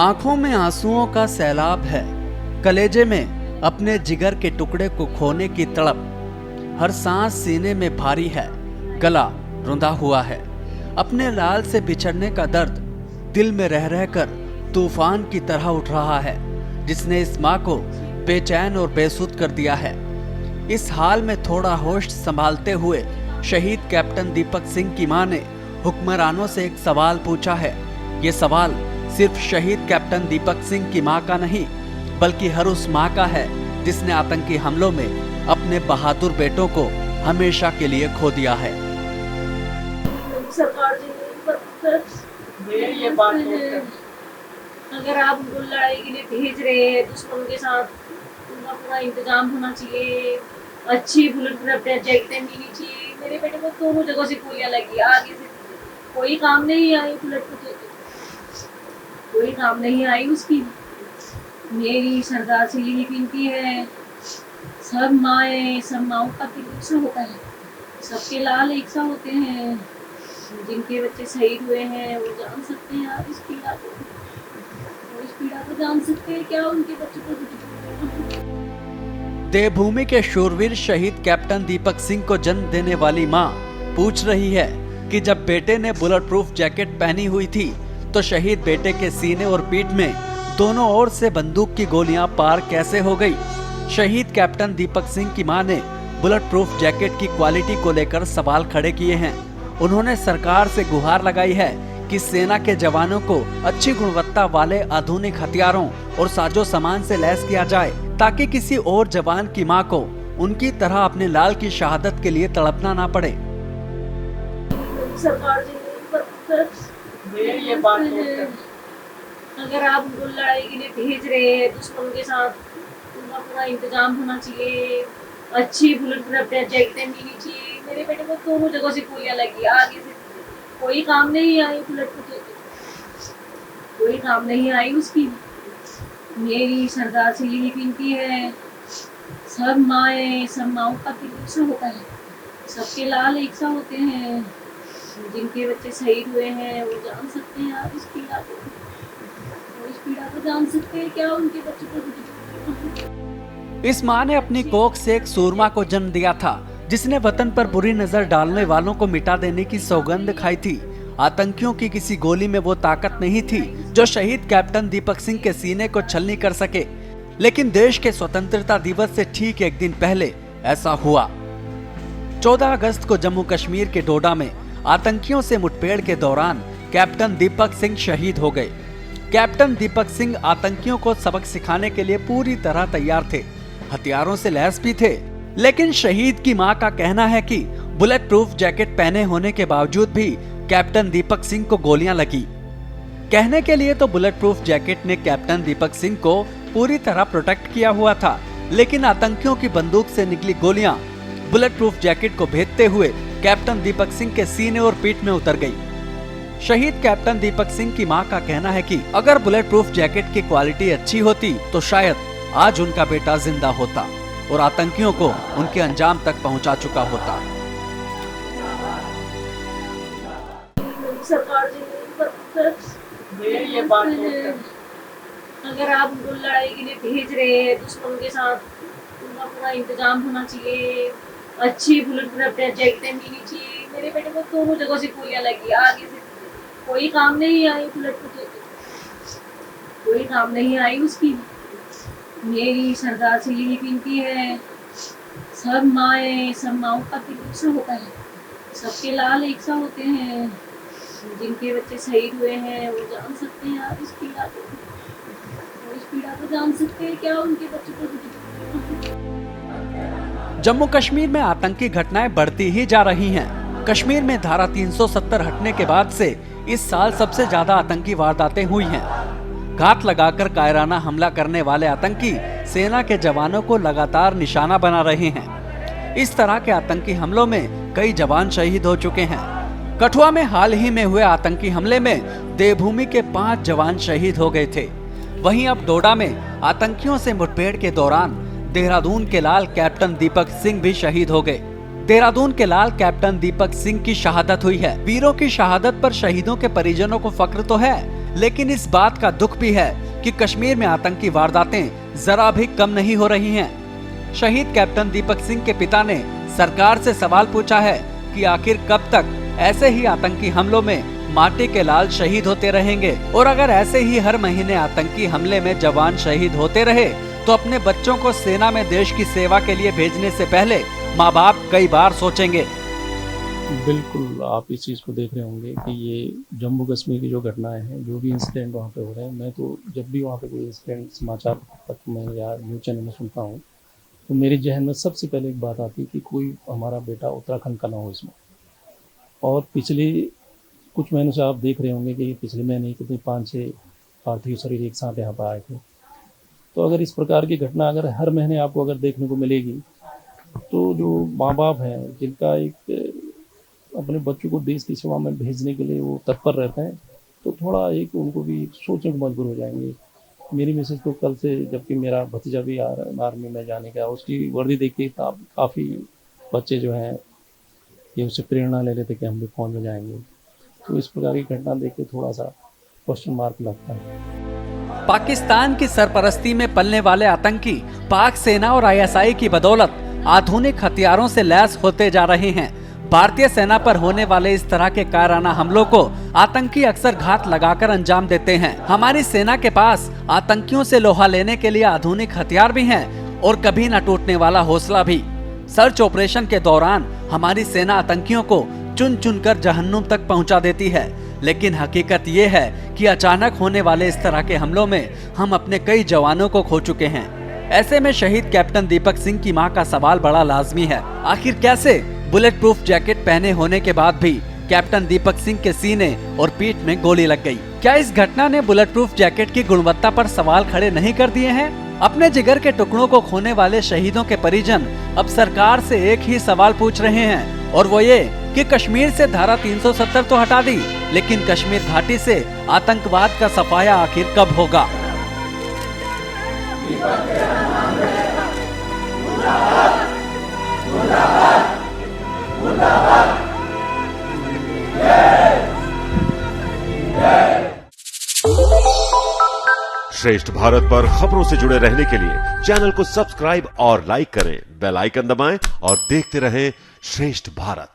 आंखों में आंसुओं का सैलाब है, कलेजे में अपने जिगर के टुकड़े को खोने की तड़प। हर सांस सीने में भारी है, गला रुंधा हुआ है। अपने लाल से बिछड़ने का दर्द दिल में रह रहकर तूफान की तरह उठ रहा है, जिसने इस माँ को बेचैन और बेसुध कर दिया है। इस हाल में थोड़ा होश संभालते हुए शहीद कैप्टन दीपक सिंह की मां ने हुक्मरानों से एक सवाल पूछा है। ये सवाल सिर्फ शहीद कैप्टन दीपक सिंह की मां का नहीं, बल्कि हर उस मां का है जिसने आतंकी हमलों में अपने बहादुर बेटों को हमेशा के लिए खो दिया है। सरकार जी ये बात अगर आप उनको लड़ाई के लिए भेज रहे हैं दुश्मन के साथ, उनका पूरा इंतजाम होना चाहिए, अच्छी बुलेट प्रूफ जैकेटें मिलनी चाहिए। मेरे बेटे को दोनों जगह से गोलियां लगी, आगे से कोई काम नहीं आई, बुलेट प्रूफ जैकेट कोई काम नहीं आई उसकी। मेरी सरकार से यही विनती है, सब माओं का दिल एक सा होता है, सबके लाल एक सा होते हैं। जिनके बच्चे शहीद हुए हैं वो जान सकते हैं आप इस पीड़ा को, वो इस पीड़ा को जान सकते हैं क्या उनके बच्चों को। देवभूमि के शूरवीर शहीद कैप्टन दीपक सिंह को जन्म देने वाली मां पूछ रही है कि जब बेटे ने बुलेट प्रूफ जैकेट पहनी हुई थी तो शहीद बेटे के सीने और पीठ में दोनों ओर से बंदूक की गोलियां पार कैसे हो गई। शहीद कैप्टन दीपक सिंह की मां ने बुलेट प्रूफ जैकेट की क्वालिटी को लेकर सवाल खड़े किए हैं। उन्होंने सरकार से गुहार लगाई है कि सेना के जवानों को अच्छी गुणवत्ता वाले आधुनिक हथियारों और साजो सामान से लैस किया जाए, ताकि किसी और जवान की मां को उनकी तरह अपने लाल की शहादत के लिए तड़पना ना पड़े। सरकार जी ये बात अगर आप उनको लड़ाई के लिए भेज रहे हैं दुश्मन के साथ, उनका पूरा इंतजाम होना चाहिए, अच्छी बुलेट प्रूफ जैकेटें मिलनी चाहिए। मेरे बेटे को दोनों जगह से गोलियां लगी, आगे से कोई काम नहीं आई, बुलेट प्रूफ जैकेट कोई काम नहीं आई उसकी। मेरी सरकार से यही विनती है, सब माओं का दिल एक सा होता है, सबके लाल एक सा होते हैं। जिनके बच्चे शहीद हुए हैं वो जान सकते हैं आप इस पीड़ा को, वो इस पीड़ा को जान सकते हैं क्या उनके बच्चों को। इस मां ने अपनी कोख से एक सूरमा को जन्म दिया था, जिसने वतन पर बुरी नजर डालने वालों को मिटा देने की सौगंध खाई थी। आतंकियों की किसी गोली में वो ताकत नहीं थी जो शहीद कैप्टन दीपक सिंह के सीने को छलनी कर सके। लेकिन देश के स्वतंत्रता दिवस से ठीक एक दिन पहले ऐसा हुआ। 14 अगस्त को जम्मू कश्मीर के डोडा में आतंकियों से मुठभेड़ के दौरान कैप्टन दीपक सिंह शहीद हो गए। कैप्टन दीपक सिंह आतंकियों को सबक सिखाने के लिए पूरी तरह तैयार थे, हथियारों से लैस भी थे। लेकिन शहीद की मां का कहना है कि बुलेट प्रूफ जैकेट पहने होने के बावजूद भी कैप्टन दीपक सिंह को गोलियां लगी। कहने के लिए तो बुलेट प्रूफ जैकेट ने कैप्टन दीपक सिंह को पूरी तरह प्रोटेक्ट किया हुआ था, लेकिन आतंकियों की बंदूक से निकली गोलियां बुलेट प्रूफ जैकेट को भेदते हुए कैप्टन दीपक सिंह के सीने और पीठ में उतर गई। शहीद कैप्टन दीपक सिंह की मां का कहना है कि अगर बुलेट प्रूफ जैकेट की क्वालिटी अच्छी होती तो शायद आज उनका बेटा जिंदा होता और आतंकियों को उनके अंजाम तक पहुंचा चुका होता। सरकार जी ये बात अगर आप उनको लड़ाई के लिए भेज रहे हैं दुश्मन के साथ, उनका पूरा इंतजाम होना चाहिए, अच्छी बुलेट प्रूफ जैकेटें मिलनी चाहिए। मेरे बेटे को दोनों जगह से गोलियां लगी, आगे से कोई काम नहीं आई, बुलेट प्रूफ जैकेट कोई काम नहीं आई उसकी। मेरी सरकार से यही विनती है, सब माओं का दिल एक सा होता है, सबके लाल एक सा होते हैं। जिनके बच्चे शहीद हुए हैं वो जान सकते हैं आप इस पीड़ा को, वो इस पीड़ा को जान सकते हैं क्या उनके बच्चों को। जम्मू कश्मीर में आतंकी घटनाएं बढ़ती ही जा रही हैं। कश्मीर में धारा 370 हटने के बाद से इस साल सबसे ज्यादा आतंकी वारदातें हुई हैं। घात लगाकर कायराना हमला करने वाले आतंकी सेना के जवानों को लगातार निशाना बना रहे हैं। इस तरह के आतंकी हमलों में कई जवान शहीद हो चुके हैं। कठुआ में हाल ही में हुए आतंकी हमले में देवभूमि के 5 जवान शहीद हो गए थे। वहीं अब डोडा में आतंकियों से मुठभेड़ के दौरान देहरादून के लाल कैप्टन दीपक सिंह भी शहीद हो गए। देहरादून के लाल कैप्टन दीपक सिंह की शहादत हुई है। वीरों की शहादत पर शहीदों के परिजनों को फक्र तो है, लेकिन इस बात का दुख भी है कि कश्मीर में आतंकी वारदातें जरा भी कम नहीं हो रही हैं। शहीद कैप्टन दीपक सिंह के पिता ने सरकार से सवाल पूछा है कि आखिर कब तक ऐसे ही आतंकी हमलों में माटी के लाल शहीद होते रहेंगे, और अगर ऐसे ही हर महीने आतंकी हमले में जवान शहीद होते रहे तो अपने बच्चों को सेना में देश की सेवा के लिए भेजने से पहले माँ बाप कई बार सोचेंगे। बिल्कुल, आप इस चीज़ को देख रहे होंगे कि ये जम्मू कश्मीर की जो घटनाएं हैं, जो भी इंसिडेंट वहाँ पे हो रहे हैं, मैं तो जब भी वहाँ पे कोई इंसिडेंट समाचार पत्र में या न्यूज़ चैनल में सुनता हूँ तो मेरे जहन में सबसे पहले एक बात आती है कि कोई हमारा बेटा उत्तराखंड का ना हो इसमें। और पिछले कुछ महीनों से आप देख रहे होंगे कि पिछले महीने कितने 5-6 पार्थिव शरीर एक साथ यहाँ पर आए थे। तो अगर इस प्रकार की घटना अगर हर महीने आपको अगर देखने को मिलेगी तो जो माँ बाप हैं जिनका एक अपने बच्चों को देश की सेवा में भेजने के लिए वो तत्पर रहते हैं, तो थोड़ा एक उनको भी सोचने को मजबूर हो जाएंगे। मेरी मिसेज तो कल से, जबकि मेरा भतीजा भी आर्मी में जाने का, उसकी वर्दी देख के काफ़ी बच्चे जो हैं ये उससे प्रेरणा ले लेते कि हम भी फौज में जाएंगे। तो इस प्रकार की घटना देख के थोड़ा सा क्वेश्चन मार्क लगता है। पाकिस्तान की सरपरस्ती में पलने वाले आतंकी पाक सेना और ISI की बदौलत आधुनिक हथियारों से लैस होते जा रहे हैं। भारतीय सेना पर होने वाले इस तरह के कायराना हमलों को आतंकी अक्सर घात लगाकर अंजाम देते हैं। हमारी सेना के पास आतंकियों से लोहा लेने के लिए आधुनिक हथियार भी हैं और कभी न टूटने वाला हौसला भी। सर्च ऑपरेशन के दौरान हमारी सेना आतंकियों को चुन चुनकर जहन्नुम तक पहुंचा देती है, लेकिन हकीकत ये है कि अचानक होने वाले इस तरह के हमलों में हम अपने कई जवानों को खो चुके हैं। ऐसे में शहीद कैप्टन दीपक सिंह की मां का सवाल बड़ा लाजमी है, आखिर कैसे बुलेट प्रूफ जैकेट पहने होने के बाद भी कैप्टन दीपक सिंह के सीने और पीठ में गोली लग गई? क्या इस घटना ने बुलेट प्रूफ जैकेट की गुणवत्ता पर सवाल खड़े नहीं कर दिए हैं? अपने जिगर के टुकड़ों को खोने वाले शहीदों के परिजन अब सरकार से एक ही सवाल पूछ रहे हैं, और वो ये कि कश्मीर से धारा 370 तो हटा दी, लेकिन कश्मीर घाटी से आतंकवाद का सफाया आखिर कब होगा? श्रेष्ठ भारत पर खबरों से जुड़े रहने के लिए चैनल को सब्सक्राइब और लाइक करें, बेल आइकन दबाएं और देखते रहें श्रेष्ठ भारत।